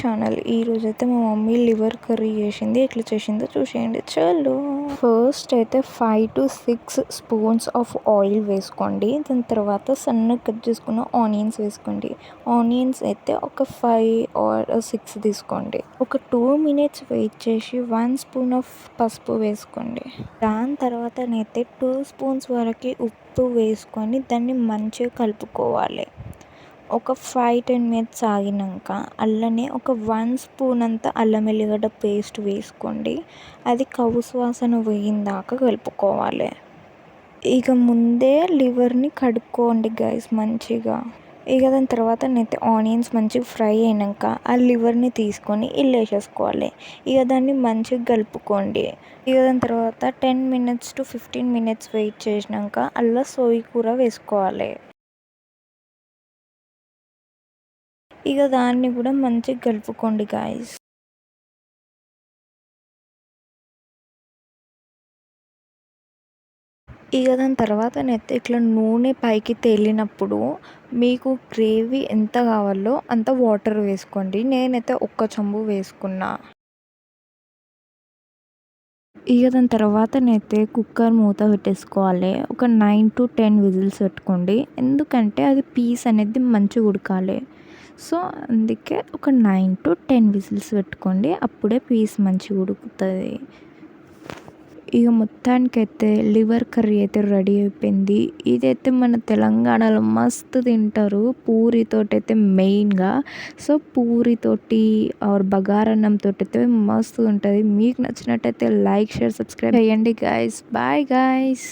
Channel. ఈరోజైతే మా mummy liver curry చేసింది. ఎట్లా చేసిందో చూసేయండి. చలో ఫస్ట్ అయితే 5 to 6 స్పూన్స్ ఆఫ్ ఆయిల్ వేసుకోండి. దాని తర్వాత సన్నగా కట్ చేసుకున్న ఆనియన్స్ వేసుకోండి. ఆనియన్స్ అయితే ఒక 5 or 6 తీసుకోండి. ఒక 2 minutes వెయిట్ చేసి 1 స్పూన్ ఆఫ్ పసుపు వేసుకోండి. దాని తర్వాతనైతే 2 స్పూన్స్ వరకు ఉప్పు వేసుకొని దాన్ని మంచిగా కలుపుకోవాలి. ఒక 5-10 minutes ఆగినాక అల్లనే ఒక 1 స్పూన్ అంత అల్లం ఎల్లిగడ్డ పేస్ట్ వేసుకోండి. అది కవుసు వాసన పోయిందాకా కలుపుకోవాలి. ఇక ముందే లివర్ని కడుక్కోండి గైస్ మంచిగా. ఇక దాని తర్వాతనైతే ఆనియన్స్ మంచిగా ఫ్రై అయినాక ఆ లివర్ని తీసుకొని వేసేసుకోవాలి. ఇక దాన్ని మంచిగా కలుపుకోండి. ఇక దాని తర్వాత 10 minutes to 15 minutes వెయిట్ చేసినాక అల్లం సోయి కూర వేసుకోవాలి. ఇక దాన్ని కూడా మంచిగా కలుపుకోండి గాయ్స్. ఇక దాని తర్వాతనైతే ఇట్లా నూనె పైకి తేలినప్పుడు మీకు గ్రేవీ ఎంత కావాలో అంత వాటర్ వేసుకోండి. నేనైతే 1 చెంబు వేసుకున్నా. ఇక దాని తర్వాతనైతే కుక్కర్ మూత పెట్టేసుకోవాలి. ఒక 9 to 10 విజిల్స్ పెట్టుకోండి. ఎందుకంటే అది పీస్ అనేది మంచిగా ఉడకాలి. సో అందుకే ఒక 9 to 10 విజిల్స్ పెట్టుకోండి. అప్పుడే పీస్ మంచిగా ఉడుకుతుంది. ఇక మొత్తానికైతే లివర్ కర్రీ అయితే రెడీ అయిపోయింది. ఇదైతే మన తెలంగాణలో మస్తు తింటారు పూరితోటి అయితే మెయిన్గా. సో పూరితోటి ఆర్ బగారన్నంతో అయితే మస్తు ఉంటుంది. మీకు నచ్చినట్టయితే లైక్, షేర్, సబ్స్క్రైబ్ చేయండి గాయస్. Bye guys.